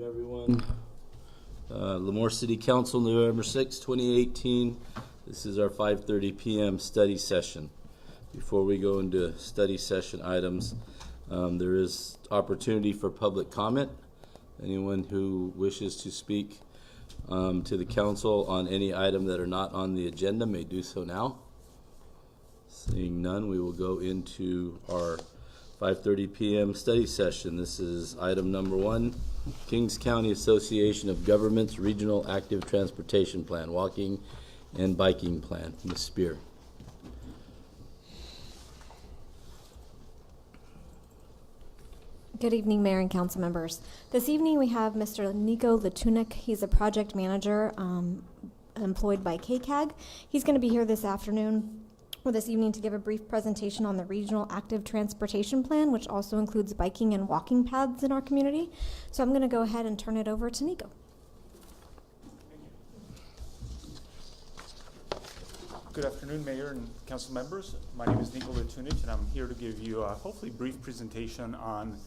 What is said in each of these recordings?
everyone. Lemoore City Council, November 6, 2018. This is our 5:30 p.m. study session. Before we go into study session items, there is opportunity for public comment. Anyone who wishes to speak to the council on any item that are not on the agenda may do so now. Seeing none, we will go into our 5:30 p.m. study session. This is item number 1, Kings County Association of Governments Regional Active Transportation Plan, Walking and Biking Plan. Ms. Spear. Good evening, Mayor and Council members. This evening we have Mr. Nico Latunik. He's a project manager employed by KCAG. He's going to be here this afternoon or this evening to give a brief presentation on the Regional Active Transportation Plan, which also includes biking and walking paths in our community. So I'm going to go ahead and turn it over to Nico. Good afternoon, Mayor and Council members. My name is Nico Latunik, and I'm here to give you a hopefully brief presentation on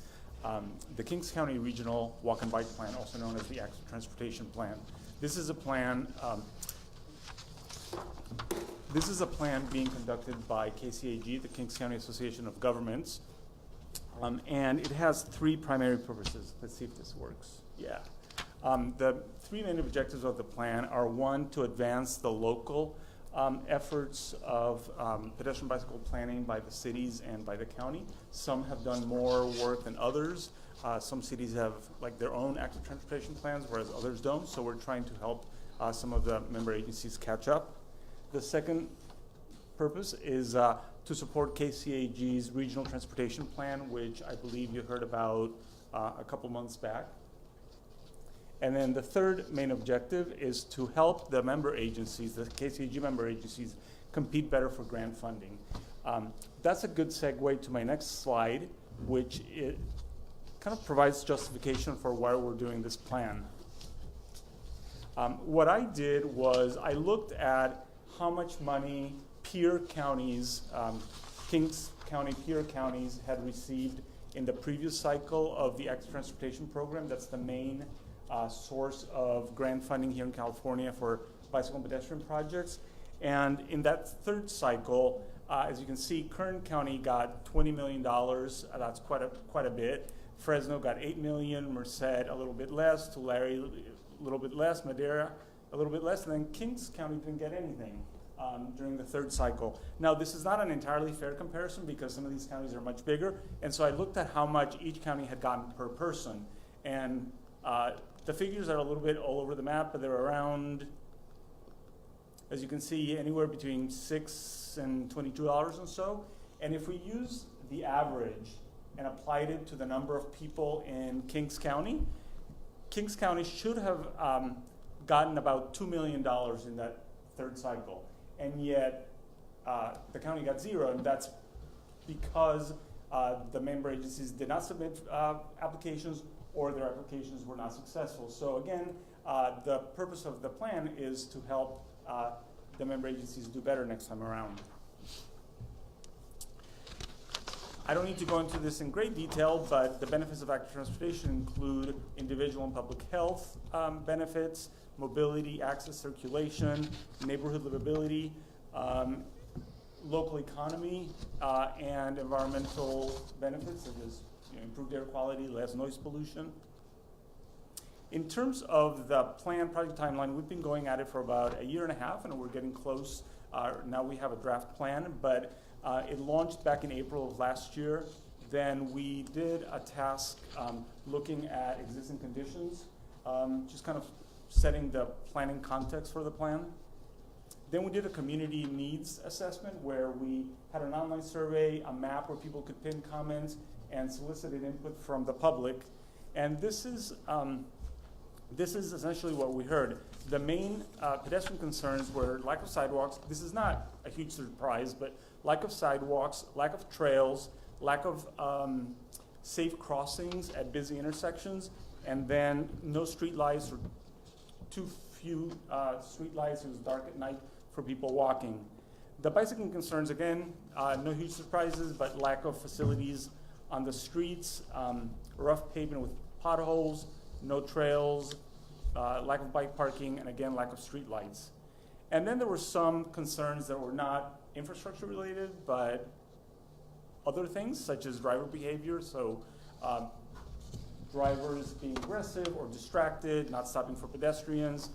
the Kings County Regional Walk and Bike Plan, also known as the Active Transportation Plan. This is a plan being conducted by KCAG, the Kings County Association of Governments, and it has 3 primary purposes. Let's see if this works. Yeah. The 3 main objectives of the plan are: 1, to advance the local efforts of pedestrian bicycle planning by the cities and by the county. Some have done more work than others. Some cities have like their own active transportation plans, whereas others don't. So we're trying to help some of the member agencies catch up. The second purpose is to support KCAG's Regional Transportation Plan, which I believe you heard about a couple months back. And then the third main objective is to help the member agencies, the KCAG member agencies, compete better for grant funding. That's a good segue to my next slide, which it kind of provides justification for why we're doing this plan. What I did was I looked at how much money peer counties, Kings County peer counties had received in the previous cycle of the Active Transportation Program. That's the main source of grant funding here in California for bicycle and pedestrian projects. And in that third cycle, as you can see, Kern County got $20 million. That's quite a bit. Fresno got $8 million, Merced a little bit less, Tulare a little bit less, Madera a little bit less, and then Kings County didn't get anything during the third cycle. Now, this is not an entirely fair comparison because some of these counties are much bigger, and so I looked at how much each county had gotten per person. And the figures are a little bit all over the map, but they're around, as you can see, anywhere between $6 and $22 or so. And if we use the average and applied it to the number of people in Kings County should have gotten about $2 million in that third cycle. And yet the county got 0, and that's because the member agencies did not submit applications, or their applications were not successful. So again, the purpose of the plan is to help the member agencies do better next time around. I don't need to go into this in great detail, but the benefits of active transportation include individual and public health benefits, mobility, access, circulation, neighborhood livability, local economy, and environmental benefits such as improved air quality, less noise pollution. In terms of the plan project timeline, we've been going at it for about 1.5 years, and we're getting close. Now we have a draft plan, but it launched back in April of last year. Then we did a task looking at existing conditions, just kind of setting the planning context for the plan. Then we did a community needs assessment where we had an online survey, a map where people could pin comments, and solicited input from the public. And this is essentially what we heard. The main pedestrian concerns were lack of sidewalks. This is not a huge surprise, but lack of sidewalks, lack of trails, lack of safe crossings at busy intersections, and then no street lights or too few street lights. It was dark at night for people walking. The bicycling concerns, again, no huge surprises, but lack of facilities on the streets, rough pavement with potholes, no trails, lack of bike parking, and again, lack of street lights. And then there were some concerns that were not infrastructure related, but other things such as driver behavior. So drivers being aggressive or distracted, not stopping for pedestrians,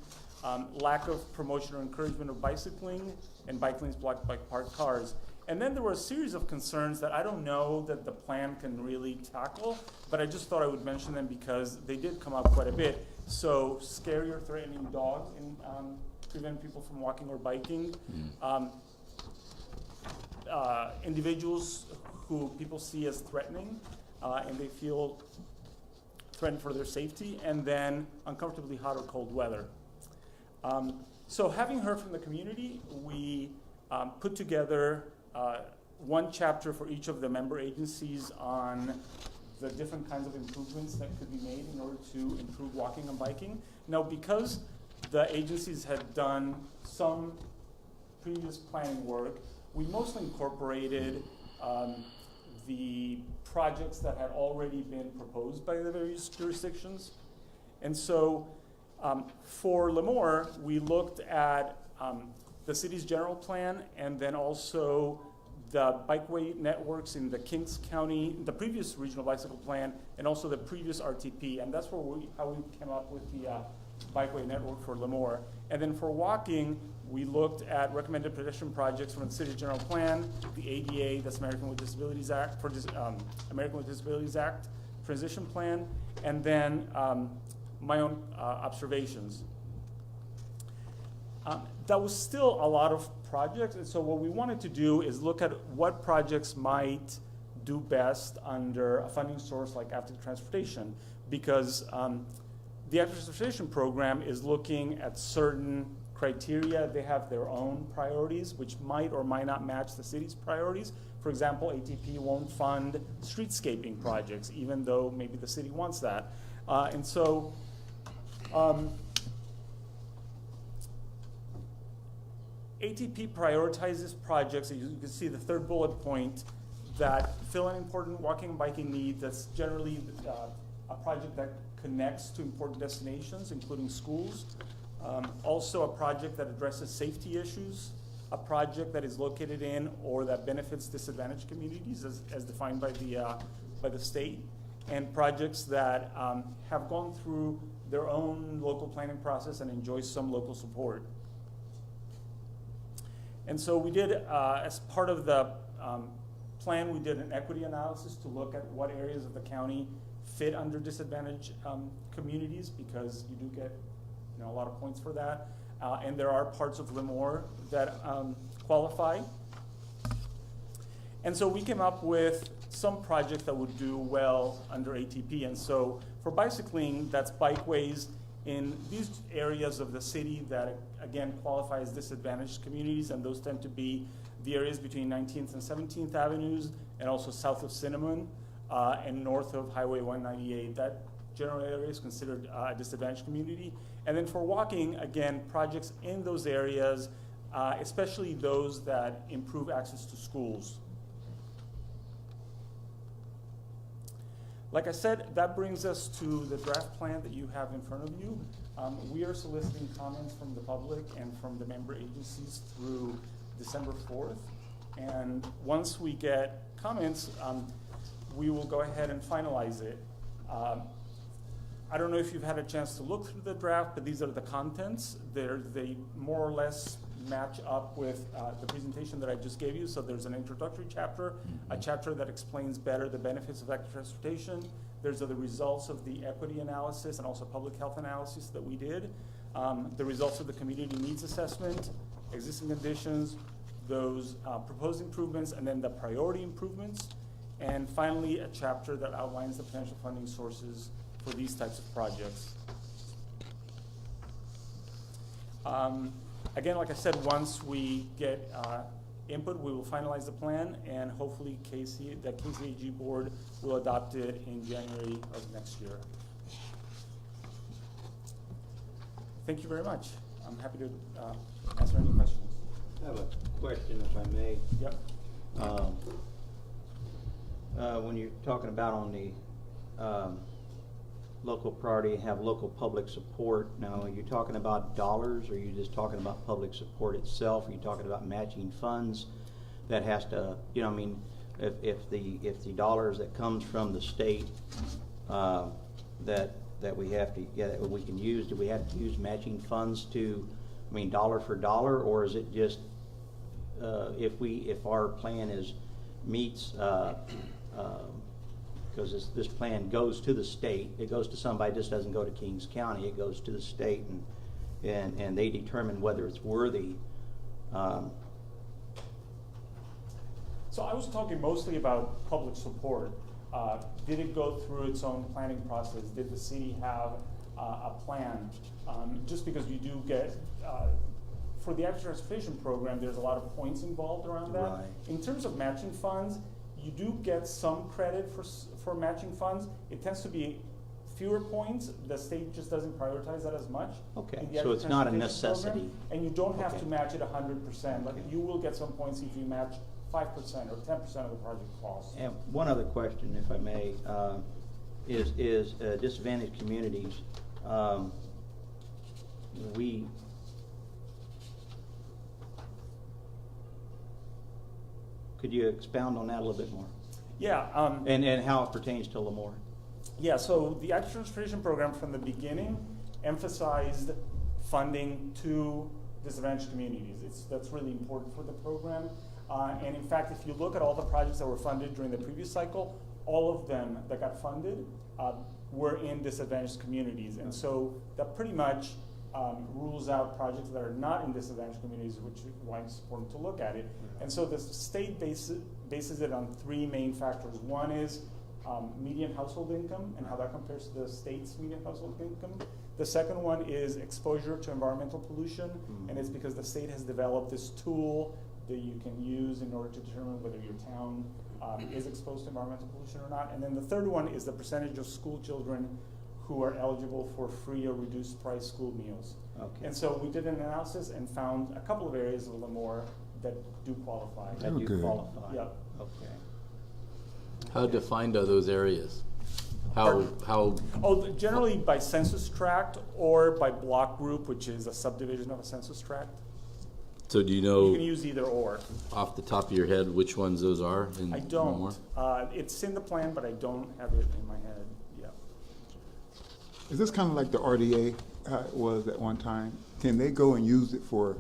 lack of promotion or encouragement of bicycling, and bike lanes blocked by parked cars. And then there were a series of concerns that I don't know that the plan can really tackle, but I just thought I would mention them because they did come up quite a bit. So scary or threatening dogs in prevent people from walking or biking. Individuals who people see as threatening and they feel threatened for their safety, and then uncomfortably hot or cold weather. So having heard from the community, we put together one chapter for each of the member agencies on the different kinds of improvements that could be made in order to improve walking and biking. Now, because the agencies had done some previous planning work, we mostly incorporated the projects that had already been proposed by the various jurisdictions. And so for Lemoore, we looked at the city's general plan and then also the bikeway networks in the Kings County, the previous regional bicycle plan, and also the previous RTP. And that's how we came up with the bikeway network for Lemoore. And then for walking, we looked at recommended pedestrian projects from the city's general plan, the ADA, that's American with Disabilities Act, American with Disabilities Act transition plan, and then my own observations. That was still a lot of projects, and so what we wanted to do is look at what projects might do best under a funding source like active transportation, because the active transportation program is looking at certain criteria. They have their own priorities, which might or might not match the city's priorities. For example, ATP won't fund streetscaping projects, even though maybe the city wants that. And so ATP prioritizes projects, as you can see the third bullet point, that fill an important walking and biking need. That's generally a project that connects to important destinations, including schools. Also a project that addresses safety issues, a project that is located in or that benefits disadvantaged communities as defined by the state, and projects that have gone through their own local planning process and enjoy some local support. And so we did, as part of the plan, we did an equity analysis to look at what areas of the county fit under disadvantaged communities, because you do get a lot of points for that. And there are parts of Lemoore that qualify. And so we came up with some projects that would do well under ATP. And so for bicycling, that's bikeways in these areas of the city that, again, qualify as disadvantaged communities, and those tend to be the areas between 19th and 17th Avenues, and also south of Cinnamon, and north of Highway 198. That general area is considered a disadvantaged community. And then for walking, again, projects in those areas, especially those that improve access to schools. Like I said, that brings us to the draft plan that you have in front of you. We are soliciting comments from the public and from the member agencies through December 4th. And once we get comments, we will go ahead and finalize it. I don't know if you've had a chance to look through the draft, but these are the contents. They more or less match up with the presentation that I just gave you. So there's an introductory chapter, a chapter that explains better the benefits of active transportation. There's the results of the equity analysis and also public health analysis that we did. The results of the community needs assessment, existing conditions, those proposed improvements, and then the priority improvements. And finally, a chapter that outlines the potential funding sources for these types of projects. Again, like I said, once we get input, we will finalize the plan, and hopefully the KCAG board will adopt it in January of next year. Thank you very much. I'm happy to answer any questions. I have a question, if I may. Yep. When you're talking about on local priority, have local public support. Now, are you talking about dollars, or are you just talking about public support itself? Are you talking about matching funds that has to, you know, I mean, if the dollars that comes from the state that we have to, yeah, that we can use, do we have to use matching funds to, I mean, dollar for dollar, or is it just if our plan meets because this plan goes to the state, it goes to somebody, it just doesn't go to Kings County, it goes to the state, and they determine whether it's worthy. So I was talking mostly about public support. Did it go through its own planning process? Did the city have a plan? Just because you do get, for the extra transportation program, there's a lot of points involved around that. Right. In terms of matching funds, you do get some credit for matching funds. It tends to be fewer points. The state just doesn't prioritize that as much. Okay, in the so extra it's not a transportation necessity. program. And you don't have to Okay. match it 100%. Like Okay. you will get some points if you match 5% or 10% of the project cost. And one other question, if I may, is disadvantaged communities. Could you expound on that a little bit more? Yeah. And how it pertains to Lemoore? Yeah, so the extra transportation program from the beginning emphasized funding to disadvantaged communities. That's really important for the program. And in fact, if you look at all the projects that were funded during the previous cycle, all of them that got funded were in disadvantaged communities. And so that pretty much rules out projects that are not in disadvantaged communities, which is why it's important to look at it. And so the state bases it on three main factors. One is median household income and how that compares to the state's median household income. The second one is exposure to environmental pollution, and it's because the state has developed this tool that you can use in order to determine whether your town is exposed to environmental pollution or not. And then the third one is the percentage of school children who are eligible for free or reduced price school meals. Okay. And so we did an analysis and found a couple of areas of Lemoore that do qualify. That do good. qualify? Yep. Okay. How defined are those areas? How Oh, generally by census tract or by block group, which is a subdivision of a census tract. so do you You know can use either or. off the top of your head which ones those are? In I don't. Lemoore? It's in the plan, but I don't have it in my head. Yeah. Is this kind of like the RDA was at one time? Can they go and use it for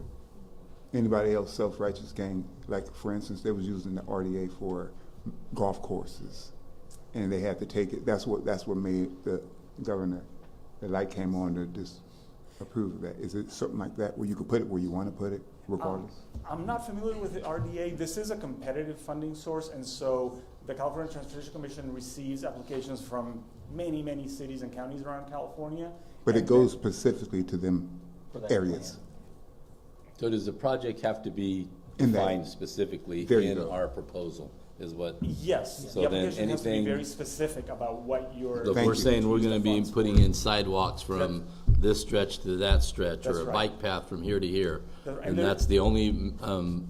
anybody else self-righteous gain? Like, for instance, they was using the RDA for golf courses, and they had to take it. That's what made the governor, the light came on to disapprove of that. Is it something like that where you could put it where you want to put it, regardless? I'm not familiar with the RDA. This is a competitive funding source, and so the California Transportation Commission receives applications from many, many cities and counties around California. But it And goes then- specifically to them For that areas. plan. So does the project have to be In that- defined specifically There you in go. our proposal? Is what Yes, So the then application has to be anything- very specific about what your. if Thank we're you. saying we're use going to the be funds putting for. in sidewalks from this stretch to that stretch, or That's a right. bike path from here to here, And and there- that's the only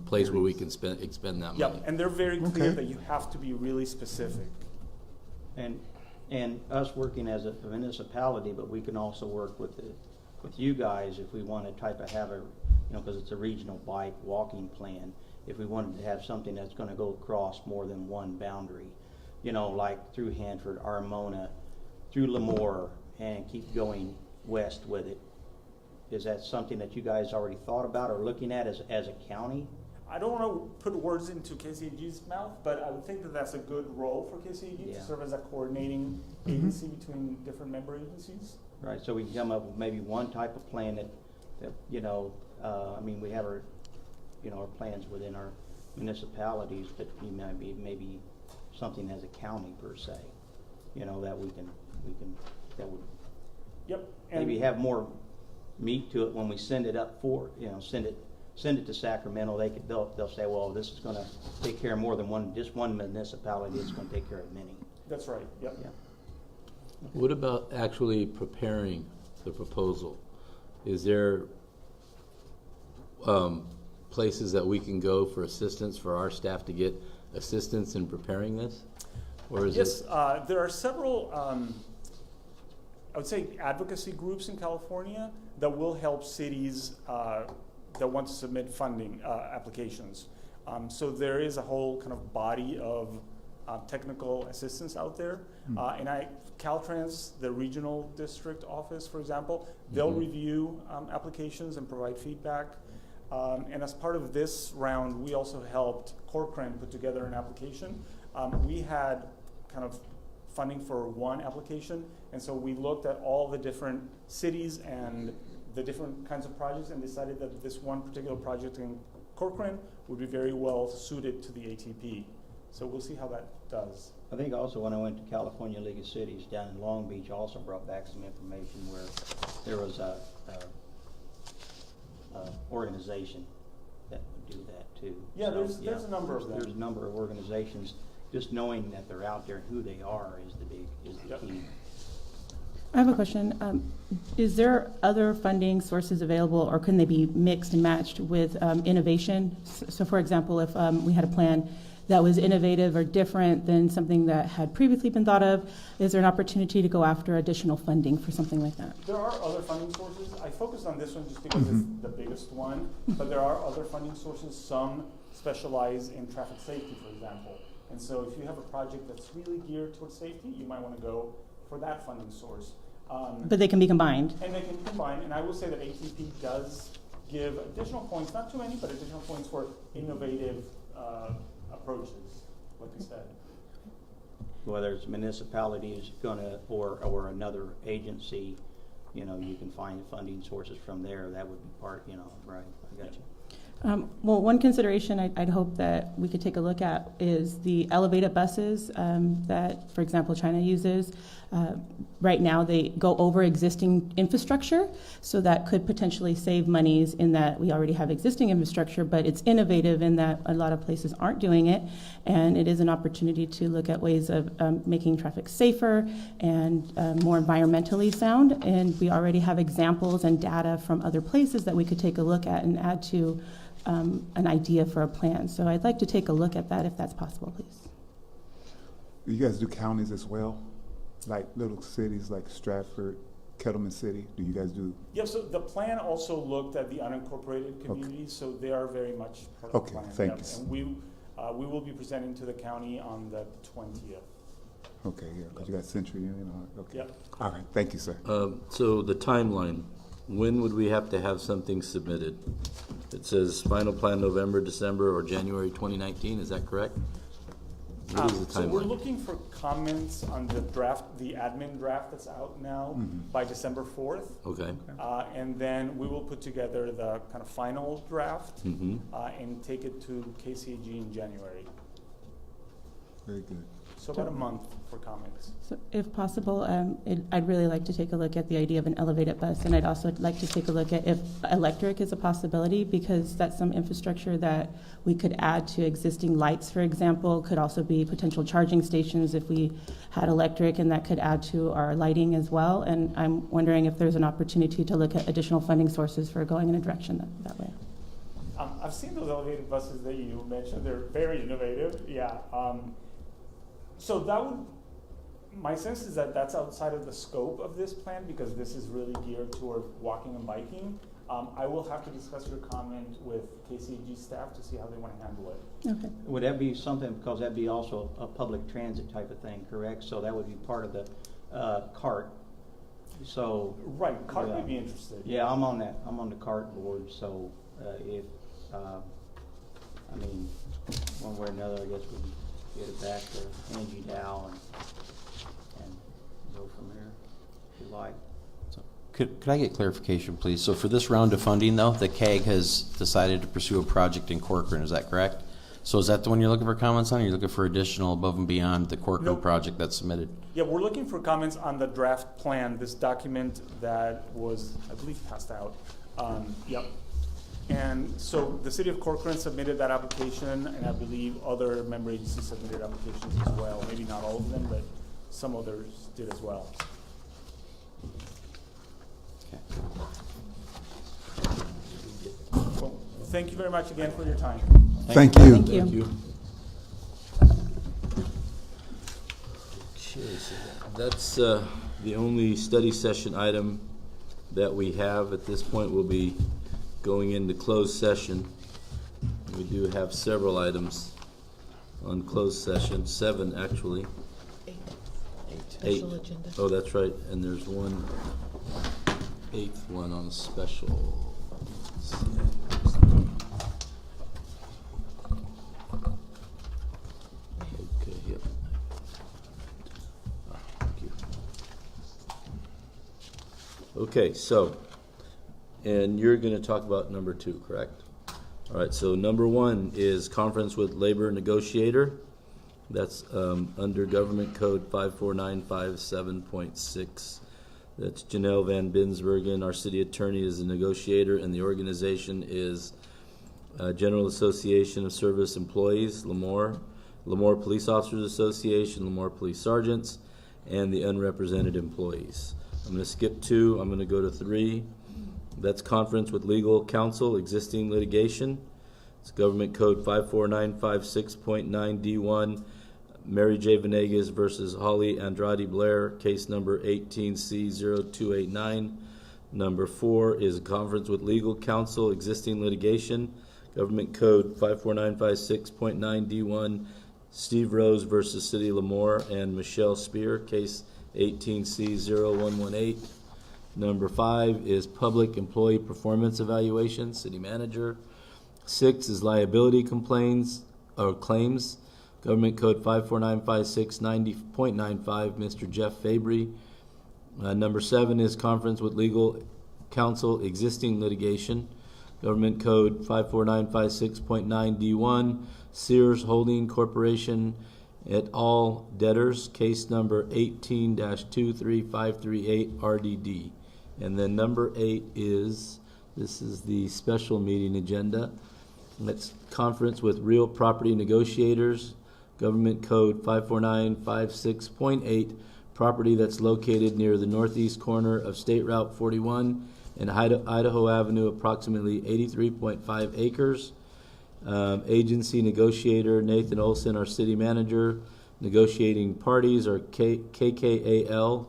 place where we can expend that money. Yep, and they're very clear Okay. that you have to be really specific. And us working as a municipality, but we can also work with you guys if we want to have a, because it's a regional bike walking plan. If we wanted to have something that's going to go across more than one boundary, like through Hanford, Armona, through Lemoore, and keep going west with it. Is that something that you guys already thought about or looking at as a county? I don't want to put words into KCAG's mouth, but I would think that that's a good role for KCAG Yeah. to serve as a coordinating agency between different member agencies. Right, so we can come up with maybe one type of plan that we have our plans within our municipalities, but maybe something as a county per se, that that would Yep. maybe have more meat to it when we send it up send it to Sacramento. They'll say, well, this is going to take care of more than just one municipality. It's going to take care of many. That's right. Yep. Yeah. What about actually preparing the proposal? Is there places that we can go for assistance, for our staff to get assistance in preparing this? Or is Yes, it? there are several I would say, advocacy groups in California that will help cities that want to submit funding applications. So there is a whole kind of body of technical assistance out there. And Caltrans, the regional district office, for example, they'll review applications and provide feedback. And as part of this round, we also helped Corcoran put together an application. We had kind of funding for one application, and so we looked at all the different cities and the different kinds of projects and decided that this one particular project in Corcoran would be very well suited to the ATP. So we'll see how that does. I think also when I went to California League of Cities down in Long Beach, also brought back some information where there was a organization that would do that too. Yeah, So, there's a number of them. There's a number of organizations. Just knowing that they're out there and who they are is the key. I have a question. Is there other funding sources available, or can they be mixed and matched with innovation? So, for example, if we had a plan that was innovative or different than something that had previously been thought of, is there an opportunity to go after additional funding for something like that? There are other funding sources. I focused on this one just because it's the biggest one, but there are other funding sources. Some specialize in traffic safety, for example. And so if you have a project that's really geared towards safety, you might want to go for that funding source. But they can be combined. And they can combine, and I will say that ATP does give additional points, not too many, but additional points for innovative approaches, like they said. Whether it's municipalities or another agency, you can find funding sources from there. That would be part, right, I got you. Well, one consideration I'd hope that we could take a look at is the elevated buses that, for example, China uses. Right now, they go over existing infrastructure, so that could potentially save monies in that we already have existing infrastructure, but it's innovative in that a lot of places aren't doing it, and it is an opportunity to look at ways of making traffic safer and more environmentally sound, and we already have examples and data from other places that we could take a look at and add to an idea for a plan. So I'd like to take a look at that if that's possible, please. You guys do counties as well? Like little cities like Stratford, Kettleman City? Do you guys do? Yeah, so the plan also looked at the unincorporated communities, so they are very much part of the plan. Thank you. And we will be presenting to the county on the 20th. Okay, yeah, because you got Century Union. Okay. Yep. All right, thank you, sir. So the timeline, when would we have to have something submitted? It says final plan November, December, or January 2019, is that correct? What is the So we're timeline? looking for comments on the draft, the admin draft that's out now by December 4th. Okay. And then we will put together the kind of final draft and take it to KCAG in January. Very good. So about a month for comments. So if possible, I'd really like to take a look at the idea of an elevated bus, and I'd also like to take a look at if electric is a possibility, because that's some infrastructure that we could add to existing lights, for example. Could also be potential charging stations if we had electric, and that could add to our lighting as well. And I'm wondering if there's an opportunity to look at additional funding sources for going in a direction that way. I've seen those elevated buses that you mentioned. They're very innovative. Yeah. So that would, my sense is that that's outside of the scope of this plan because this is really geared toward walking and biking. I will have to discuss your comment with KCAG staff to see how they want to handle it. Okay. Would that be something, because that'd be also a public transit type of thing, correct? So that would be part of the CART. So Right, CART may be interested. yeah, I'm on that. I'm on the CART board. So if I mean, one way or another, I guess we can get it back to Angie Dow and go from there if you like. Could I get clarification, please? So for this round of funding, though, the CAG has decided to pursue a project in Corcoran. Is that correct? So is that the one you're looking for comments on, or you're looking for additional above and beyond the Corcoran Nope. project that's submitted? Yeah, we're looking for comments on the draft plan, this document that was, I believe, passed out. Yep. And so the city of Corcoran submitted that application, and I believe other member agencies submitted applications as well. Maybe not all of them, but some others did as well. Okay. Well, thank you very much again for your time. Thank you. Thank you. Thank you. Okay, so that's The only study session item that we have at this point will be going into closed session. We do have several items on closed session, 7 actually. 8. Special agenda. Oh, that's right, and there's one 8th one on special. Let's see. Okay, yep. Thank you. Okay, so, and you're going to talk about number 2, correct? All right, so number 1 is conference with labor negotiator. That's under Government Code 54957.6. That's Janelle Van Binsbergen. Our city attorney is a negotiator, and the organization is General Association of Service Employees, Lemoore Police Officers Association, Lemoore Police Sergeants, and the unrepresented employees. I'm going to skip 2. I'm going to go to 3. That's conference with legal counsel, existing litigation. It's Government Code 54956.9D1, Mary J. Venegas versus Holly Andrade Blair, case number 18C0289. Number 4 is a conference with legal counsel, existing litigation. Government Code 54956.9D1, Steve Rose versus City of Lemoore and Michelle Spear, case 18C0118. Number 5 is public employee performance evaluation, city manager. 6 is liability complaints or claims. Government Code 5495690.95, Mr. Jeff Fabry. Number 7 is conference with legal counsel, existing litigation. Government Code 54956.9D1, Sears Holding Corporation et al. Debtors, case number 18-23538 RDD. And then number 8 is, this is the special meeting agenda. That's conference with real property negotiators. Government Code 54956.8, property that's located near the northeast corner of State Route 41 and Idaho Avenue, approximately 83.5 acres. Agency negotiator Nathan Olson, our city manager. Negotiating parties are KKAL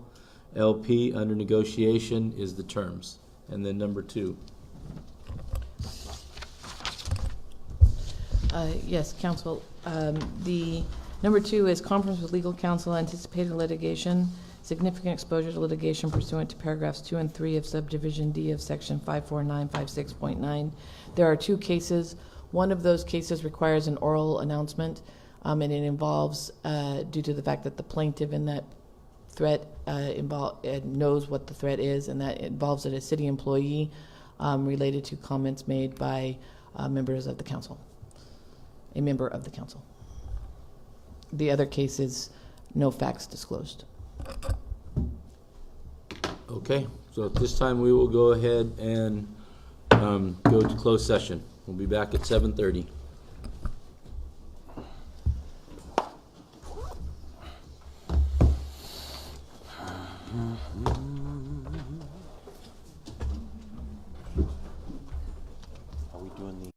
LP. Under negotiation is the terms. And then number 2. Yes, counsel. The number 2 is conference with legal counsel, anticipated litigation, significant exposure to litigation pursuant to paragraphs 2 and 3 of subdivision D of section 54956.9. There are 2 cases. One of those cases requires an oral announcement, and it involves, due to the fact that the plaintiff in that threat knows what the threat is, and that involves a city employee related to comments made by members of the council. A member of the council. The other case is no facts disclosed. Okay, so at this time we will go ahead and go to closed session. We'll be back at 7:30.